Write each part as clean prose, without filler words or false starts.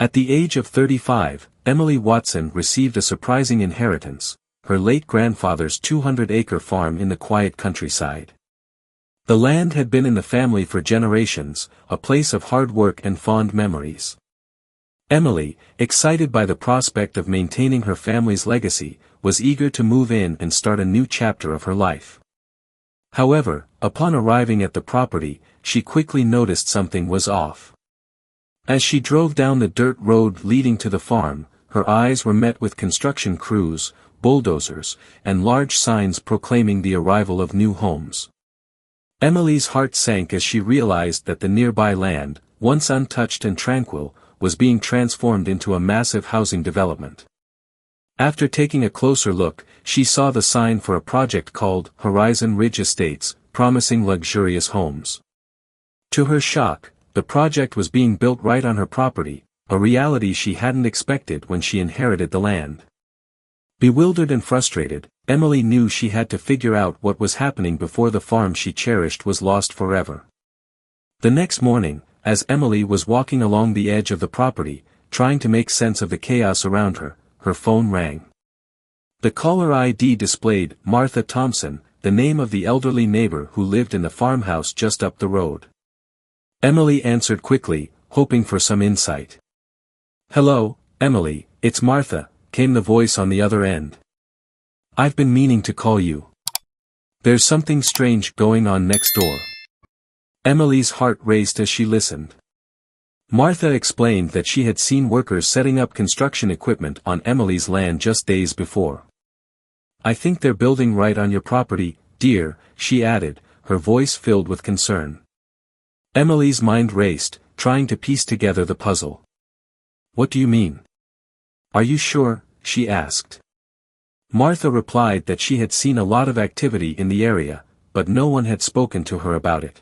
At the age of 35, Emily Watson received a surprising inheritance, her late grandfather's 200-acre farm in the quiet countryside. The land had been in the family for generations, a place of hard work and fond memories. Emily, excited by the prospect of maintaining her family's legacy, was eager to move in and start a new chapter of her life. However, upon arriving at the property, she quickly noticed something was off. As she drove down the dirt road leading to the farm, her eyes were met with construction crews, bulldozers, and large signs proclaiming the arrival of new homes. Emily's heart sank as she realized that the nearby land, once untouched and tranquil, was being transformed into a massive housing development. After taking a closer look, she saw the sign for a project called Horizon Ridge Estates, promising luxurious homes. To her shock, the project was being built right on her property, a reality she hadn't expected when she inherited the land. Bewildered and frustrated, Emily knew she had to figure out what was happening before the farm she cherished was lost forever. The next morning, as Emily was walking along the edge of the property, trying to make sense of the chaos around her, her phone rang. The caller ID displayed Martha Thompson, the name of the elderly neighbor who lived in the farmhouse just up the road. Emily answered quickly, hoping for some insight. "Hello, Emily, it's Martha," came the voice on the other end. "I've been meaning to call you. There's something strange going on next door." Emily's heart raced as she listened. Martha explained that she had seen workers setting up construction equipment on Emily's land just days before. "I think they're building right on your property, dear," she added, her voice filled with concern. Emily's mind raced, trying to piece together the puzzle. "What do you mean? Are you sure?" she asked. Martha replied that she had seen a lot of activity in the area, but no one had spoken to her about it.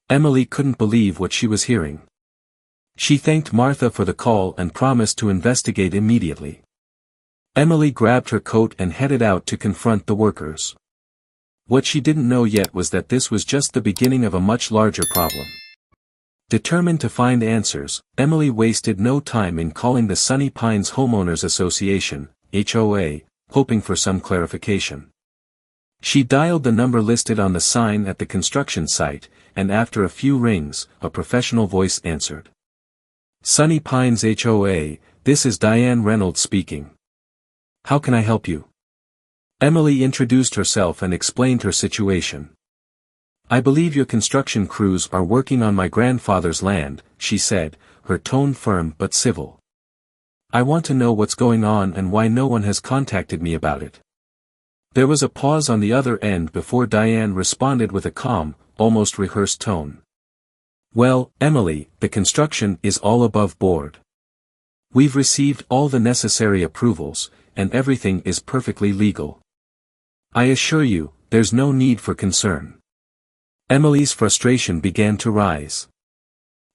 Emily couldn't believe what she was hearing. She thanked Martha for the call and promised to investigate immediately. Emily grabbed her coat and headed out to confront the workers. What she didn't know yet was that this was just the beginning of a much larger problem. Determined to find answers, Emily wasted no time in calling the Sunny Pines Homeowners Association, HOA, hoping for some clarification. She dialed the number listed on the sign at the construction site, and after a few rings, a professional voice answered. "Sunny Pines HOA, this is Diane Reynolds speaking. How can I help you?" Emily introduced herself and explained her situation. "I believe your construction crews are working on my grandfather's land," she said, her tone firm but civil. "I want to know what's going on and why no one has contacted me about it." There was a pause on the other end before Diane responded with a calm, almost rehearsed tone. "Well, Emily, the construction is all above board. We've received all the necessary approvals, and everything is perfectly legal. I assure you, there's no need for concern." Emily's frustration began to rise.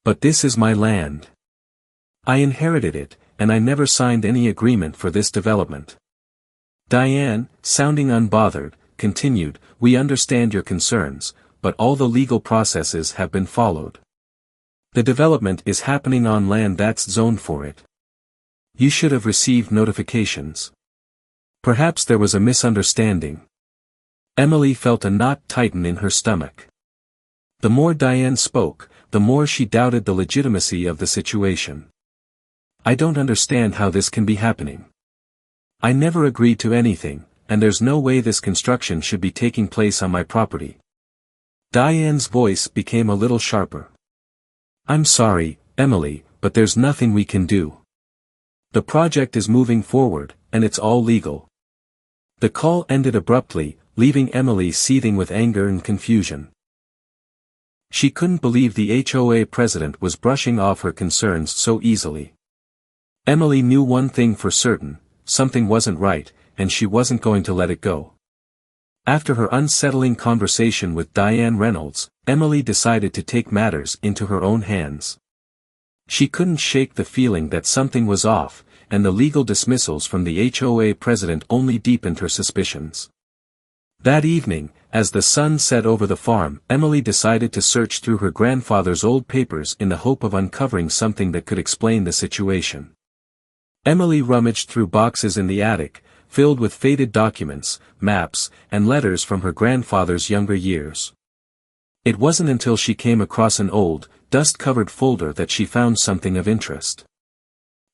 "But this is my land. I inherited it, and I never signed any agreement for this development." Diane, sounding unbothered, continued, "We understand your concerns, but all the legal processes have been followed. The development is happening on land that's zoned for it. You should have received notifications. Perhaps there was a misunderstanding." Emily felt a knot tighten in her stomach. The more Diane spoke, the more she doubted the legitimacy of the situation. "I don't understand how this can be happening. I never agreed to anything, and there's no way this construction should be taking place on my property." Diane's voice became a little sharper. "I'm sorry, Emily, but there's nothing we can do. The project is moving forward, and it's all legal." The call ended abruptly, leaving Emily seething with anger and confusion. She couldn't believe the HOA president was brushing off her concerns so easily. Emily knew one thing for certain, something wasn't right, and she wasn't going to let it go. After her unsettling conversation with Diane Reynolds, Emily decided to take matters into her own hands. She couldn't shake the feeling that something was off, and the legal dismissals from the HOA president only deepened her suspicions. That evening, as the sun set over the farm, Emily decided to search through her grandfather's old papers in the hope of uncovering something that could explain the situation. Emily rummaged through boxes in the attic, filled with faded documents, maps, and letters from her grandfather's younger years. It wasn't until she came across an old, dust-covered folder that she found something of interest.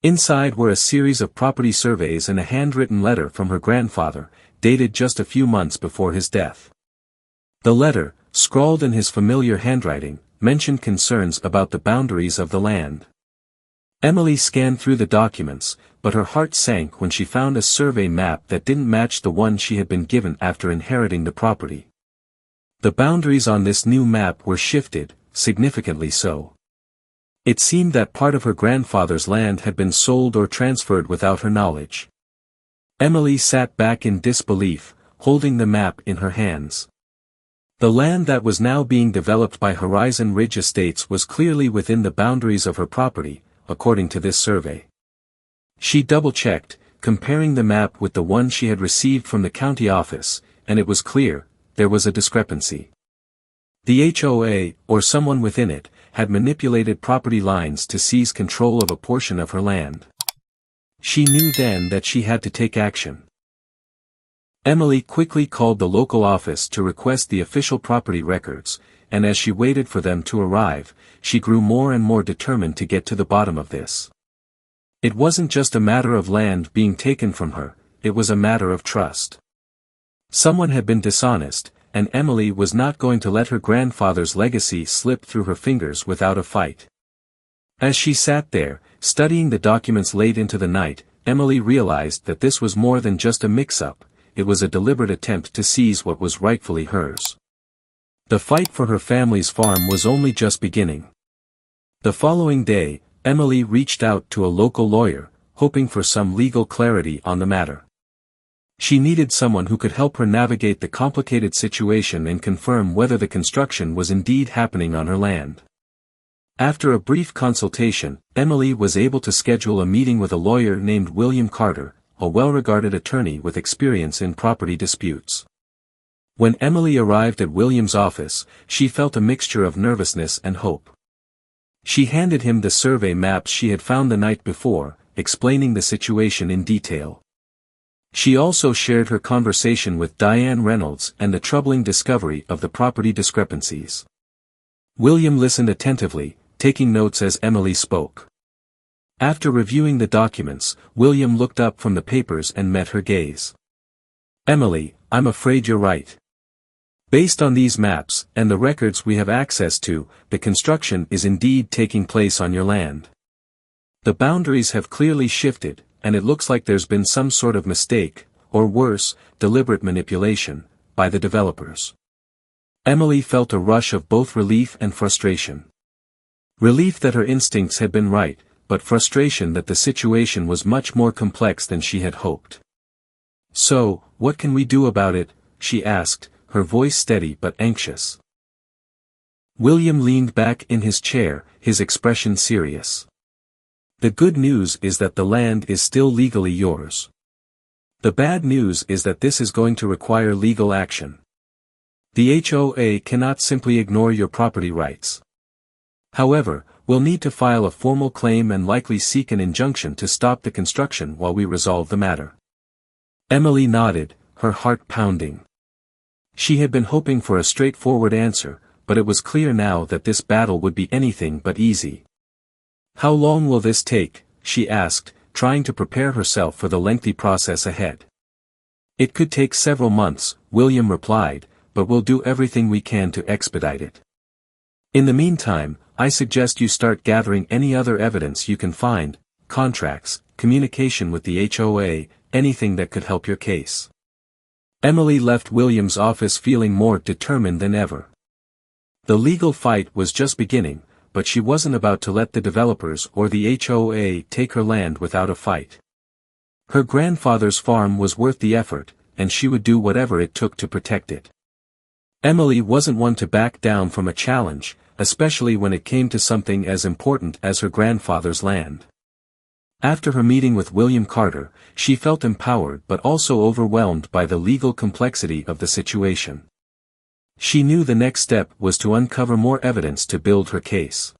Inside were a series of property surveys and a handwritten letter from her grandfather, dated just a few months before his death. The letter, scrawled in his familiar handwriting, mentioned concerns about the boundaries of the land. Emily scanned through the documents, but her heart sank when she found a survey map that didn't match the one she had been given after inheriting the property. The boundaries on this new map were shifted, significantly so. It seemed that part of her grandfather's land had been sold or transferred without her knowledge. Emily sat back in disbelief, holding the map in her hands. The land that was now being developed by Horizon Ridge Estates was clearly within the boundaries of her property, according to this survey. She double-checked, comparing the map with the one she had received from the county office, and it was clear, there was a discrepancy. The HOA, or someone within it, had manipulated property lines to seize control of a portion of her land. She knew then that she had to take action. Emily quickly called the local office to request the official property records, and as she waited for them to arrive, she grew more and more determined to get to the bottom of this. It wasn't just a matter of land being taken from her, it was a matter of trust. Someone had been dishonest, and Emily was not going to let her grandfather's legacy slip through her fingers without a fight. As she sat there, studying the documents late into the night, Emily realized that this was more than just a mix-up, it was a deliberate attempt to seize what was rightfully hers. The fight for her family's farm was only just beginning. The following day, Emily reached out to a local lawyer, hoping for some legal clarity on the matter. She needed someone who could help her navigate the complicated situation and confirm whether the construction was indeed happening on her land. After a brief consultation, Emily was able to schedule a meeting with a lawyer named William Carter, a well-regarded attorney with experience in property disputes. When Emily arrived at William's office, she felt a mixture of nervousness and hope. She handed him the survey maps she had found the night before, explaining the situation in detail. She also shared her conversation with Diane Reynolds and the troubling discovery of the property discrepancies. William listened attentively, taking notes as Emily spoke. After reviewing the documents, William looked up from the papers and met her gaze. "Emily, I'm afraid you're right. Based on these maps, and the records we have access to, the construction is indeed taking place on your land. The boundaries have clearly shifted, and it looks like there's been some sort of mistake, or worse, deliberate manipulation, by the developers." Emily felt a rush of both relief and frustration. Relief that her instincts had been right, but frustration that the situation was much more complex than she had hoped. "So, what can we do about it?" she asked, her voice steady but anxious. William leaned back in his chair, his expression serious. "The good news is that the land is still legally yours. The bad news is that this is going to require legal action. The HOA cannot simply ignore your property rights. However, we'll need to file a formal claim and likely seek an injunction to stop the construction while we resolve the matter." Emily nodded, her heart pounding. She had been hoping for a straightforward answer, but it was clear now that this battle would be anything but easy. "How long will this take?" she asked, trying to prepare herself for the lengthy process ahead. "It could take several months," William replied, "but we'll do everything we can to expedite it. In the meantime, I suggest you start gathering any other evidence you can find, contracts, communication with the HOA, anything that could help your case." Emily left William's office feeling more determined than ever. The legal fight was just beginning, but she wasn't about to let the developers or the HOA take her land without a fight. Her grandfather's farm was worth the effort, and she would do whatever it took to protect it. Emily wasn't one to back down from a challenge, especially when it came to something as important as her grandfather's land. After her meeting with William Carter, she felt empowered but also overwhelmed by the legal complexity of the situation. She knew the next step was to uncover more evidence to build her case.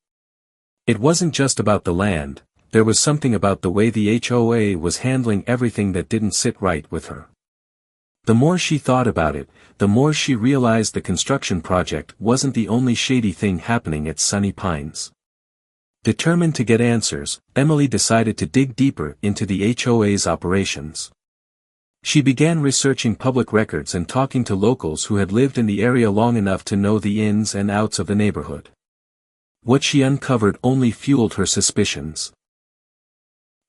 It wasn't just about the land, there was something about the way the HOA was handling everything that didn't sit right with her. The more she thought about it, the more she realized the construction project wasn't the only shady thing happening at Sunny Pines. Determined to get answers, Emily decided to dig deeper into the HOA's operations. She began researching public records and talking to locals who had lived in the area long enough to know the ins and outs of the neighborhood. What she uncovered only fueled her suspicions.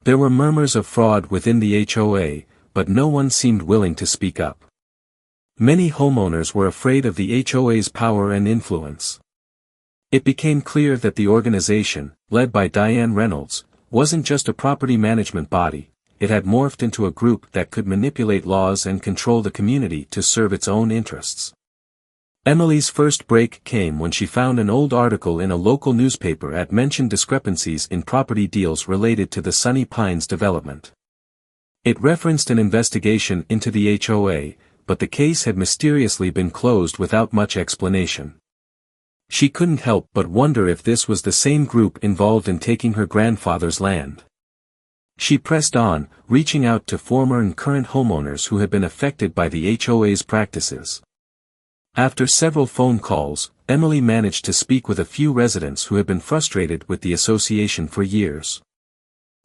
There were murmurs of fraud within the HOA, but no one seemed willing to speak up. Many homeowners were afraid of the HOA's power and influence. It became clear that the organization, led by Diane Reynolds, wasn't just a property management body, it had morphed into a group that could manipulate laws and control the community to serve its own interests. Emily's first break came when she found an old article in a local newspaper that mentioned discrepancies in property deals related to the Sunny Pines development. It referenced an investigation into the HOA, but the case had mysteriously been closed without much explanation. She couldn't help but wonder if this was the same group involved in taking her grandfather's land. She pressed on, reaching out to former and current homeowners who had been affected by the HOA's practices. After several phone calls, Emily managed to speak with a few residents who had been frustrated with the association for years.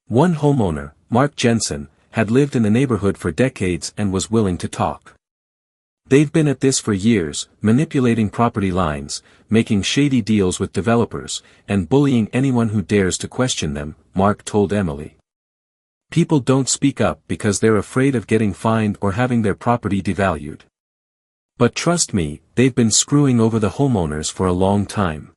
One homeowner, Mark Jensen, had lived in the neighborhood for decades and was willing to talk. They've been at this for years, manipulating property lines, making shady deals with developers, and bullying anyone who dares to question them, Mark told Emily. People don't speak up because they're afraid of getting fined or having their property devalued. But trust me, they've been screwing over the homeowners for a long time.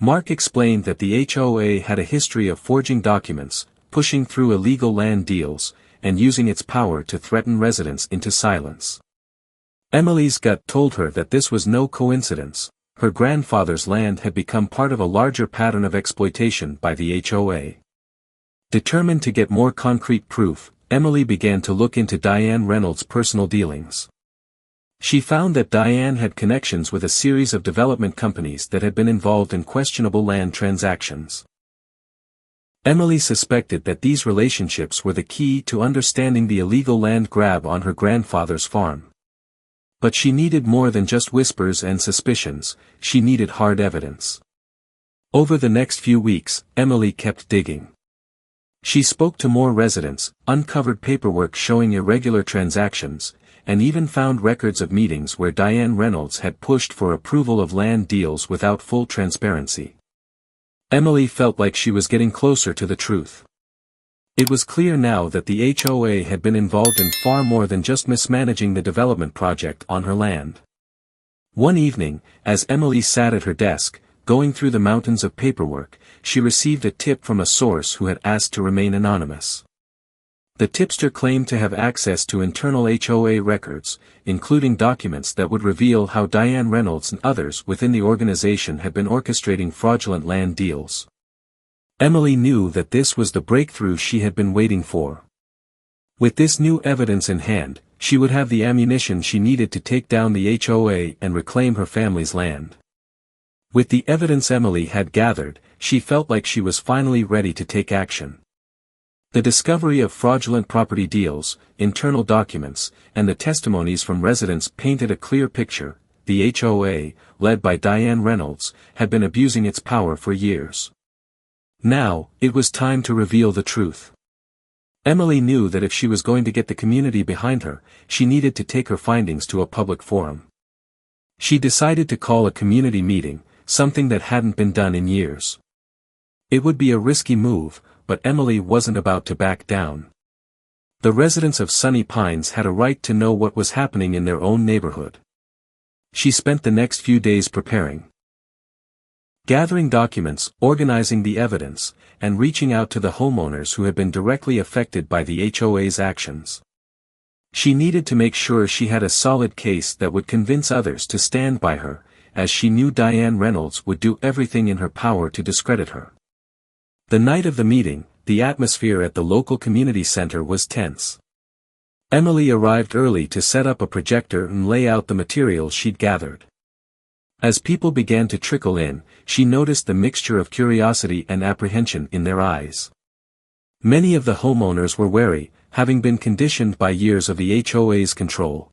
Mark explained that the HOA had a history of forging documents, pushing through illegal land deals, and using its power to threaten residents into silence. Emily's gut told her that this was no coincidence. Her grandfather's land had become part of a larger pattern of exploitation by the HOA. Determined to get more concrete proof, Emily began to look into Diane Reynolds' personal dealings. She found that Diane had connections with a series of development companies that had been involved in questionable land transactions. Emily suspected that these relationships were the key to understanding the illegal land grab on her grandfather's farm. But she needed more than just whispers and suspicions, she needed hard evidence. Over the next few weeks, Emily kept digging. She spoke to more residents, uncovered paperwork showing irregular transactions, and even found records of meetings where Diane Reynolds had pushed for approval of land deals without full transparency. Emily felt like she was getting closer to the truth. It was clear now that the HOA had been involved in far more than just mismanaging the development project on her land. One evening, as Emily sat at her desk, going through the mountains of paperwork, she received a tip from a source who had asked to remain anonymous. The tipster claimed to have access to internal HOA records, including documents that would reveal how Diane Reynolds and others within the organization had been orchestrating fraudulent land deals. Emily knew that this was the breakthrough she had been waiting for. With this new evidence in hand, she would have the ammunition she needed to take down the HOA and reclaim her family's land. With the evidence Emily had gathered, she felt like she was finally ready to take action. The discovery of fraudulent property deals, internal documents, and the testimonies from residents painted a clear picture. The HOA, led by Diane Reynolds, had been abusing its power for years. Now, it was time to reveal the truth. Emily knew that if she was going to get the community behind her, she needed to take her findings to a public forum. She decided to call a community meeting, something that hadn't been done in years. It would be a risky move, but Emily wasn't about to back down. The residents of Sunny Pines had a right to know what was happening in their own neighborhood. She spent the next few days preparing. Gathering documents, organizing the evidence, and reaching out to the homeowners who had been directly affected by the HOA's actions. She needed to make sure she had a solid case that would convince others to stand by her, as she knew Diane Reynolds would do everything in her power to discredit her. The night of the meeting, the atmosphere at the local community center was tense. Emily arrived early to set up a projector and lay out the materials she'd gathered. As people began to trickle in, she noticed the mixture of curiosity and apprehension in their eyes. Many of the homeowners were wary, having been conditioned by years of the HOA's control.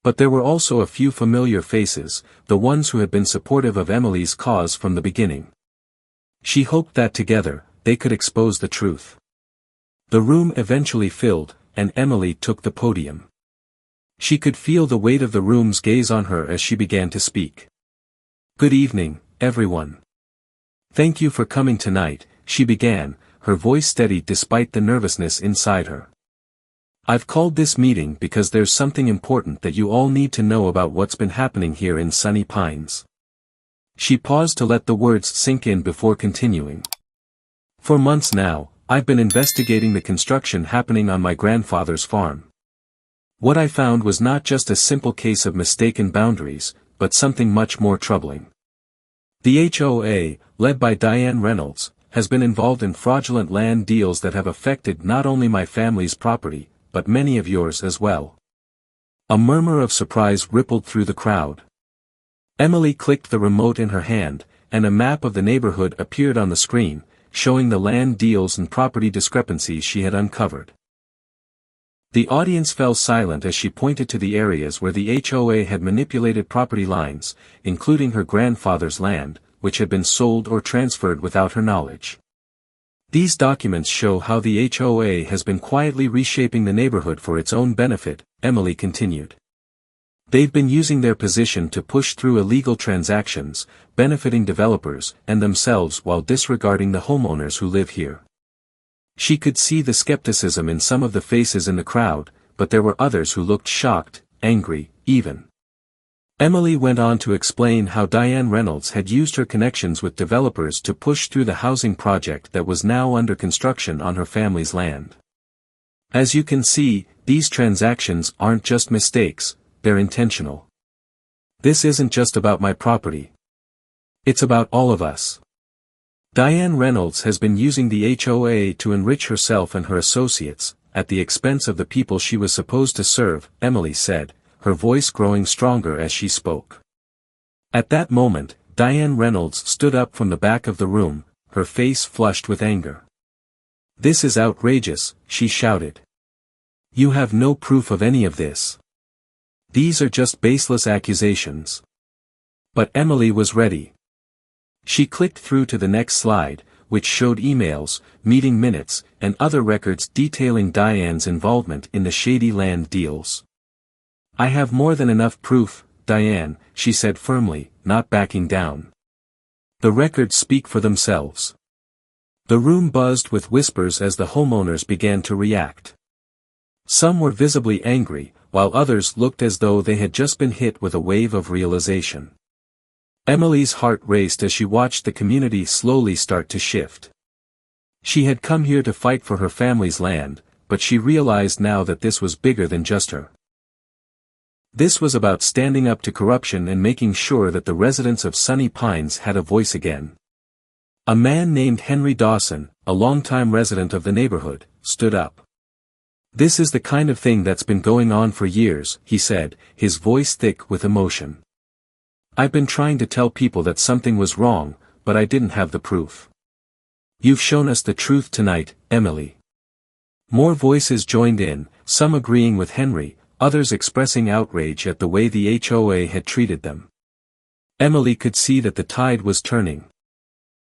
But there were also a few familiar faces, the ones who had been supportive of Emily's cause from the beginning. She hoped that together, they could expose the truth. The room eventually filled, and Emily took the podium. She could feel the weight of the room's gaze on her as she began to speak. "Good evening, everyone. Thank you for coming tonight," she began, her voice steady despite the nervousness inside her. "I've called this meeting because there's something important that you all need to know about what's been happening here in Sunny Pines." She paused to let the words sink in before continuing. "For months now, I've been investigating the construction happening on my grandfather's farm. What I found was not just a simple case of mistaken boundaries, but something much more troubling. The HOA, led by Diane Reynolds, has been involved in fraudulent land deals that have affected not only my family's property, but many of yours as well." A murmur of surprise rippled through the crowd. Emily clicked the remote in her hand, and a map of the neighborhood appeared on the screen, showing the land deals and property discrepancies she had uncovered. The audience fell silent as she pointed to the areas where the HOA had manipulated property lines, including her grandfather's land, which had been sold or transferred without her knowledge. "These documents show how the HOA has been quietly reshaping the neighborhood for its own benefit," Emily continued. "They've been using their position to push through illegal transactions, benefiting developers and themselves while disregarding the homeowners who live here." She could see the skepticism in some of the faces in the crowd, but there were others who looked shocked, angry, even. Emily went on to explain how Diane Reynolds had used her connections with developers to push through the housing project that was now under construction on her family's land. "As you can see, these transactions aren't just mistakes, they're intentional. This isn't just about my property. It's about all of us. Diane Reynolds has been using the HOA to enrich herself and her associates, at the expense of the people she was supposed to serve," Emily said, her voice growing stronger as she spoke. At that moment, Diane Reynolds stood up from the back of the room, her face flushed with anger. "This is outrageous," she shouted. "You have no proof of any of this. These are just baseless accusations." But Emily was ready. She clicked through to the next slide, which showed emails, meeting minutes, and other records detailing Diane's involvement in the shady land deals. "I have more than enough proof, Diane," she said firmly, not backing down. "The records speak for themselves." The room buzzed with whispers as the homeowners began to react. Some were visibly angry, while others looked as though they had just been hit with a wave of realization. Emily's heart raced as she watched the community slowly start to shift. She had come here to fight for her family's land, but she realized now that this was bigger than just her. This was about standing up to corruption and making sure that the residents of Sunny Pines had a voice again. A man named Henry Dawson, a longtime resident of the neighborhood, stood up. "This is the kind of thing that's been going on for years," he said, his voice thick with emotion. "I've been trying to tell people that something was wrong, but I didn't have the proof. You've shown us the truth tonight, Emily." More voices joined in, some agreeing with Henry, others expressing outrage at the way the HOA had treated them. Emily could see that the tide was turning.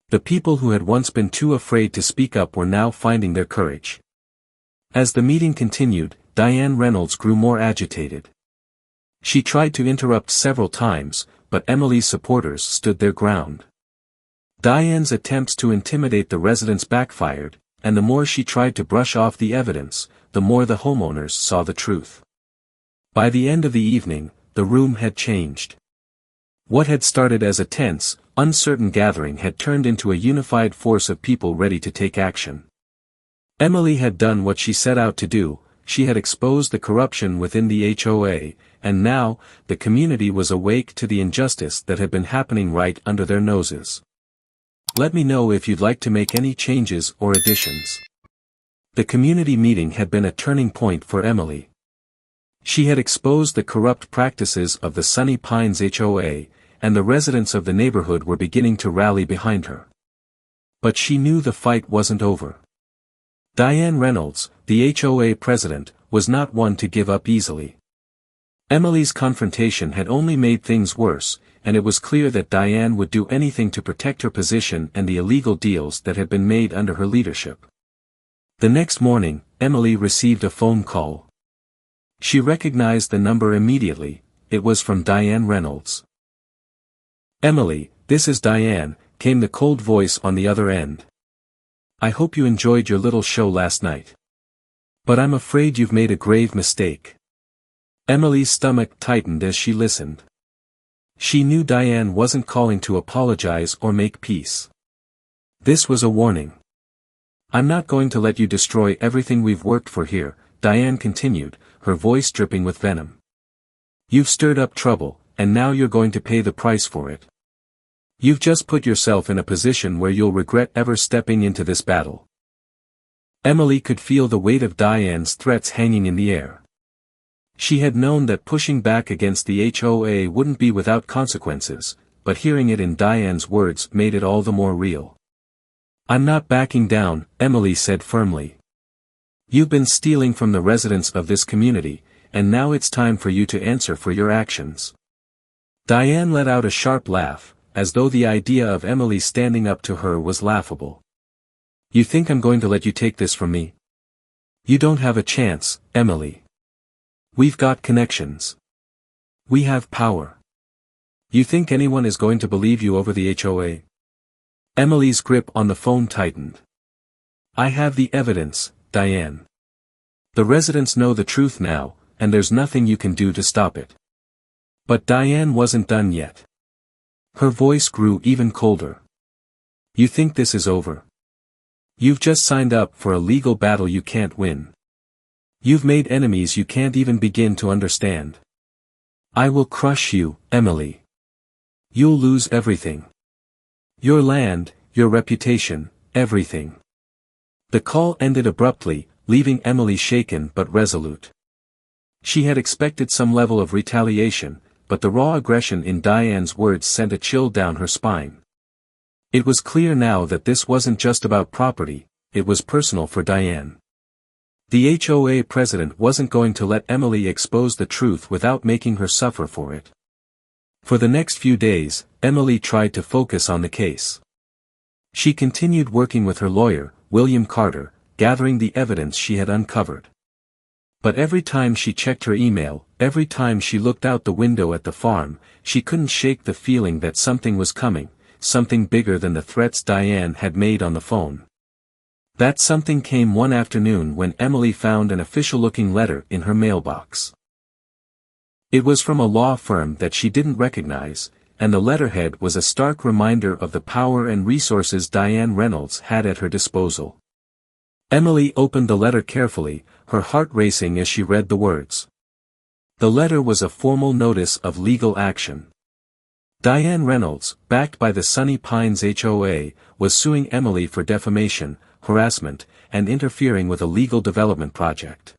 The people who had once been too afraid to speak up were now finding their courage. As the meeting continued, Diane Reynolds grew more agitated. She tried to interrupt several times, but Emily's supporters stood their ground. Diane's attempts to intimidate the residents backfired, and the more she tried to brush off the evidence, the more the homeowners saw the truth. By the end of the evening, the room had changed. What had started as a tense, uncertain gathering had turned into a unified force of people ready to take action. Emily had done what she set out to do. She had exposed the corruption within the HOA, and now, the community was awake to the injustice that had been happening right under their noses. "Let me know if you'd like to make any changes or additions." The community meeting had been a turning point for Emily. She had exposed the corrupt practices of the Sunny Pines HOA, and the residents of the neighborhood were beginning to rally behind her. But she knew the fight wasn't over. Diane Reynolds, the HOA president, was not one to give up easily. Emily's confrontation had only made things worse, and it was clear that Diane would do anything to protect her position and the illegal deals that had been made under her leadership. The next morning, Emily received a phone call. She recognized the number immediately. It was from Diane Reynolds. "Emily, this is Diane," came the cold voice on the other end. "I hope you enjoyed your little show last night. But I'm afraid you've made a grave mistake." Emily's stomach tightened as she listened. She knew Diane wasn't calling to apologize or make peace. This was a warning. "I'm not going to let you destroy everything we've worked for here," Diane continued, her voice dripping with venom. "You've stirred up trouble, and now you're going to pay the price for it. You've just put yourself in a position where you'll regret ever stepping into this battle." Emily could feel the weight of Diane's threats hanging in the air. She had known that pushing back against the HOA wouldn't be without consequences, but hearing it in Diane's words made it all the more real. "I'm not backing down," Emily said firmly. "You've been stealing from the residents of this community, and now it's time for you to answer for your actions." Diane let out a sharp laugh, as though the idea of Emily standing up to her was laughable. "You think I'm going to let you take this from me? You don't have a chance, Emily. We've got connections. We have power. You think anyone is going to believe you over the HOA?" Emily's grip on the phone tightened. "I have the evidence, Diane. The residents know the truth now, and there's nothing you can do to stop it." But Diane wasn't done yet. Her voice grew even colder. "You think this is over? You've just signed up for a legal battle you can't win. You've made enemies you can't even begin to understand. I will crush you, Emily. You'll lose everything. Your land, your reputation, everything." The call ended abruptly, leaving Emily shaken but resolute. She had expected some level of retaliation, but the raw aggression in Diane's words sent a chill down her spine. It was clear now that this wasn't just about property, it was personal for Diane. The HOA president wasn't going to let Emily expose the truth without making her suffer for it. For the next few days, Emily tried to focus on the case. She continued working with her lawyer, William Carter, gathering the evidence she had uncovered. But every time she checked her email, every time she looked out the window at the farm, she couldn't shake the feeling that something was coming, something bigger than the threats Diane had made on the phone. That something came one afternoon when Emily found an official-looking letter in her mailbox. It was from a law firm that she didn't recognize, and the letterhead was a stark reminder of the power and resources Diane Reynolds had at her disposal. Emily opened the letter carefully, her heart racing as she read the words. The letter was a formal notice of legal action. Diane Reynolds, backed by the Sunny Pines HOA, was suing Emily for defamation, harassment, and interfering with a legal development project.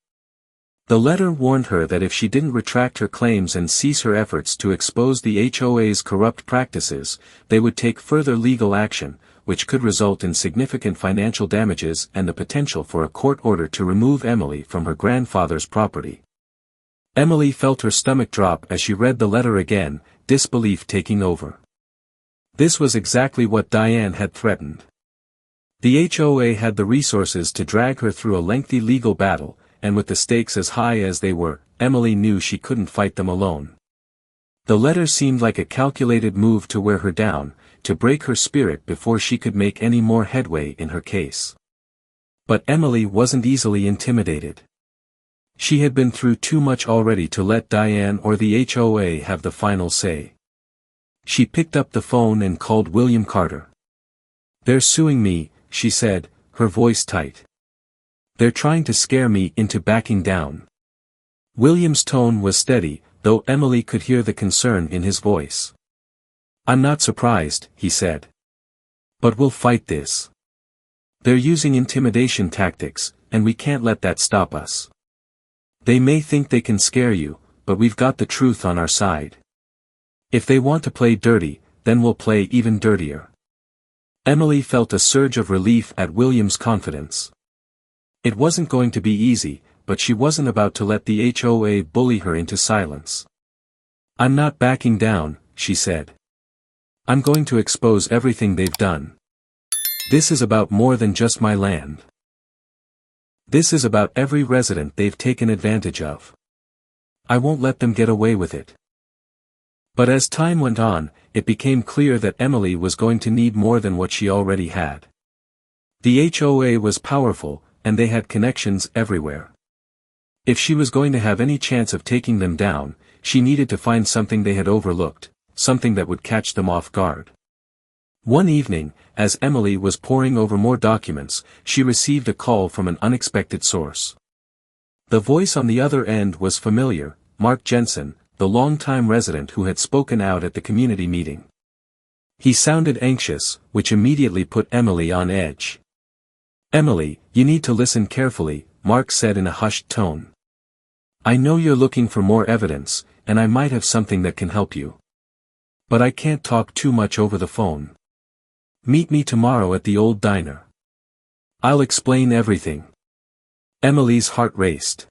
The letter warned her that if she didn't retract her claims and cease her efforts to expose the HOA's corrupt practices, they would take further legal action, which could result in significant financial damages and the potential for a court order to remove Emily from her grandfather's property. Emily felt her stomach drop as she read the letter again, disbelief taking over. This was exactly what Diane had threatened. The HOA had the resources to drag her through a lengthy legal battle, and with the stakes as high as they were, Emily knew she couldn't fight them alone. The letter seemed like a calculated move to wear her down, to break her spirit before she could make any more headway in her case. But Emily wasn't easily intimidated. She had been through too much already to let Diane or the HOA have the final say. She picked up the phone and called William Carter. "They're suing me," she said, her voice tight. "They're trying to scare me into backing down." William's tone was steady, though Emily could hear the concern in his voice. "I'm not surprised," he said. "But we'll fight this. They're using intimidation tactics, and we can't let that stop us. They may think they can scare you, but we've got the truth on our side. If they want to play dirty, then we'll play even dirtier. Emily felt a surge of relief at William's confidence. It wasn't going to be easy, but she wasn't about to let the HOA bully her into silence. I'm not backing down, she said. I'm going to expose everything they've done. This is about more than just my land. This is about every resident they've taken advantage of. I won't let them get away with it. But as time went on, it became clear that Emily was going to need more than what she already had. The HOA was powerful, and they had connections everywhere. If she was going to have any chance of taking them down, she needed to find something they had overlooked, something that would catch them off guard. One evening, as Emily was poring over more documents, she received a call from an unexpected source. The voice on the other end was familiar, Mark Jensen, the longtime resident who had spoken out at the community meeting. He sounded anxious, which immediately put Emily on edge. Emily, you need to listen carefully, Mark said in a hushed tone. I know you're looking for more evidence, and I might have something that can help you. But I can't talk too much over the phone. Meet me tomorrow at the old diner. I'll explain everything. Emily's heart raced.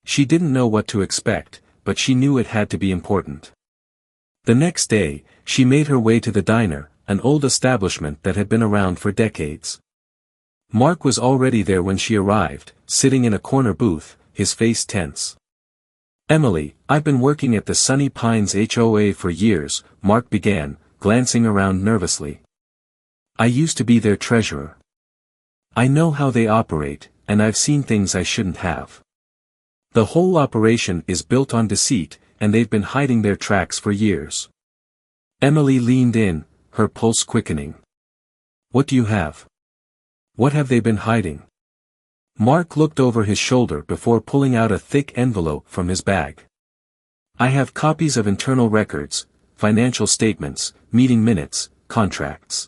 She didn't know what to expect, but she knew it had to be important. The next day, she made her way to the diner, an old establishment that had been around for decades. Mark was already there when she arrived, sitting in a corner booth, his face tense. Emily, I've been working at the Sunny Pines HOA for years, Mark began, glancing around nervously. I used to be their treasurer. I know how they operate, and I've seen things I shouldn't have. The whole operation is built on deceit, and they've been hiding their tracks for years. Emily leaned in, her pulse quickening. What do you have? What have they been hiding? Mark looked over his shoulder before pulling out a thick envelope from his bag. I have copies of internal records, financial statements, meeting minutes, contracts.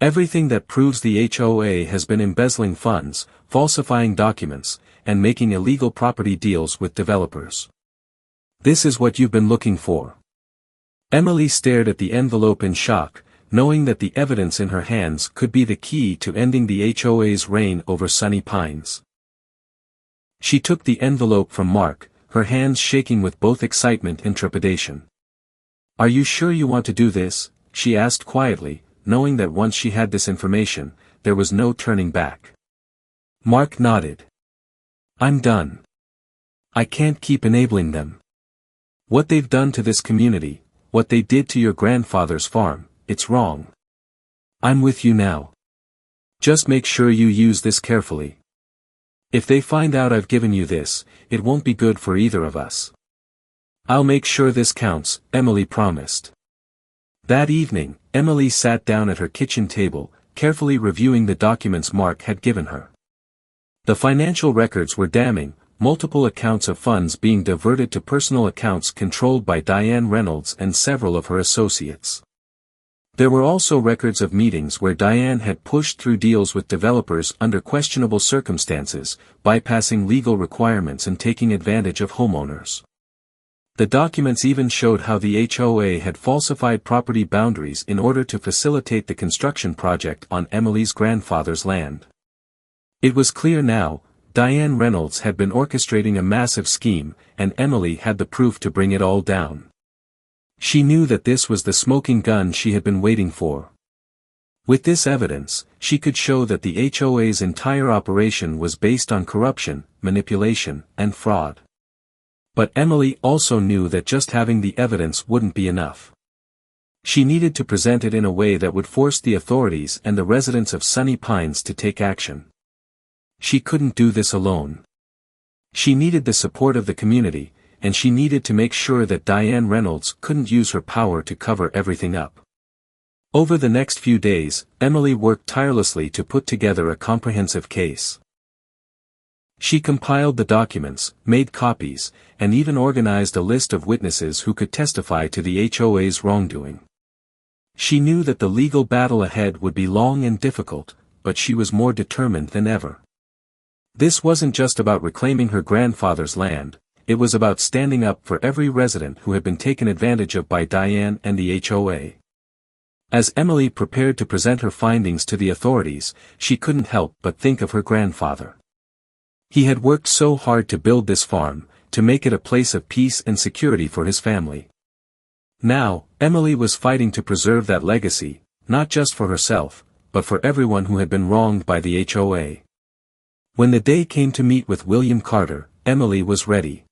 Everything that proves the HOA has been embezzling funds, falsifying documents, and making illegal property deals with developers. This is what you've been looking for. Emily stared at the envelope in shock, knowing that the evidence in her hands could be the key to ending the HOA's reign over Sunny Pines. She took the envelope from Mark, her hands shaking with both excitement and trepidation. Are you sure you want to do this? She asked quietly, knowing that once she had this information, there was no turning back. Mark nodded. I'm done. I can't keep enabling them. What they've done to this community, what they did to your grandfather's farm, it's wrong. I'm with you now. Just make sure you use this carefully. If they find out I've given you this, it won't be good for either of us. I'll make sure this counts, Emily promised. That evening, Emily sat down at her kitchen table, carefully reviewing the documents Mark had given her. The financial records were damning, multiple accounts of funds being diverted to personal accounts controlled by Diane Reynolds and several of her associates. There were also records of meetings where Diane had pushed through deals with developers under questionable circumstances, bypassing legal requirements and taking advantage of homeowners. The documents even showed how the HOA had falsified property boundaries in order to facilitate the construction project on Emily's grandfather's land. It was clear now, Diane Reynolds had been orchestrating a massive scheme, and Emily had the proof to bring it all down. She knew that this was the smoking gun she had been waiting for. With this evidence, she could show that the HOA's entire operation was based on corruption, manipulation, and fraud. But Emily also knew that just having the evidence wouldn't be enough. She needed to present it in a way that would force the authorities and the residents of Sunny Pines to take action. She couldn't do this alone. She needed the support of the community, and she needed to make sure that Diane Reynolds couldn't use her power to cover everything up. Over the next few days, Emily worked tirelessly to put together a comprehensive case. She compiled the documents, made copies, and even organized a list of witnesses who could testify to the HOA's wrongdoing. She knew that the legal battle ahead would be long and difficult, but she was more determined than ever. This wasn't just about reclaiming her grandfather's land, it was about standing up for every resident who had been taken advantage of by Diane and the HOA. As Emily prepared to present her findings to the authorities, she couldn't help but think of her grandfather. He had worked so hard to build this farm, to make it a place of peace and security for his family. Now, Emily was fighting to preserve that legacy, not just for herself, but for everyone who had been wronged by the HOA. When the day came to meet with William Carter, Emily was ready.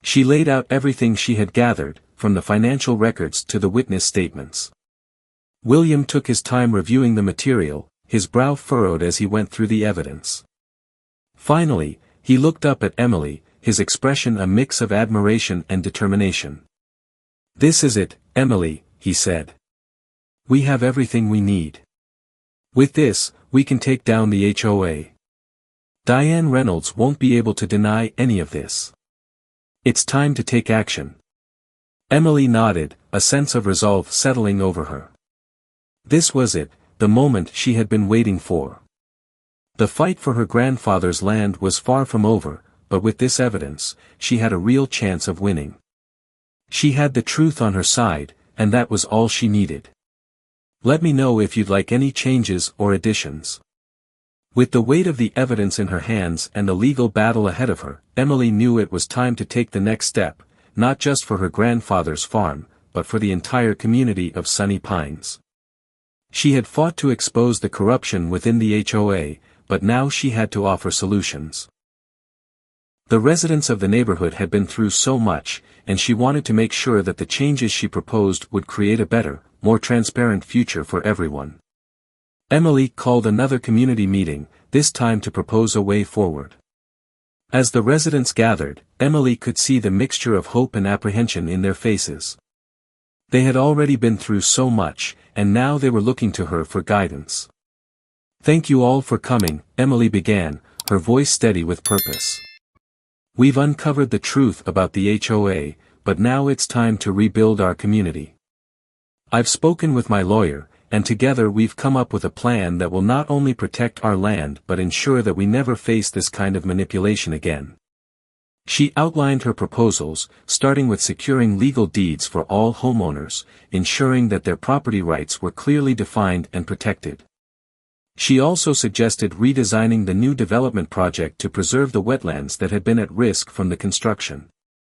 She laid out everything she had gathered, from the financial records to the witness statements. William took his time reviewing the material, his brow furrowed as he went through the evidence. Finally, he looked up at Emily, his expression a mix of admiration and determination. "This is it, Emily," he said. "We have everything we need. With this, we can take down the HOA. Diane Reynolds won't be able to deny any of this. It's time to take action." Emily nodded, a sense of resolve settling over her. This was it, the moment she had been waiting for. The fight for her grandfather's land was far from over, but with this evidence, she had a real chance of winning. She had the truth on her side, and that was all she needed. "Let me know if you'd like any changes or additions." With the weight of the evidence in her hands and a legal battle ahead of her, Emily knew it was time to take the next step, not just for her grandfather's farm, but for the entire community of Sunny Pines. She had fought to expose the corruption within the HOA, but now she had to offer solutions. The residents of the neighborhood had been through so much, and she wanted to make sure that the changes she proposed would create a better, more transparent future for everyone. Emily called another community meeting, this time to propose a way forward. As the residents gathered, Emily could see the mixture of hope and apprehension in their faces. They had already been through so much, and now they were looking to her for guidance. "Thank you all for coming," Emily began, her voice steady with purpose. "We've uncovered the truth about the HOA, but now it's time to rebuild our community. I've spoken with my lawyer, and together we've come up with a plan that will not only protect our land but ensure that we never face this kind of manipulation again." She outlined her proposals, starting with securing legal deeds for all homeowners, ensuring that their property rights were clearly defined and protected. She also suggested redesigning the new development project to preserve the wetlands that had been at risk from the construction.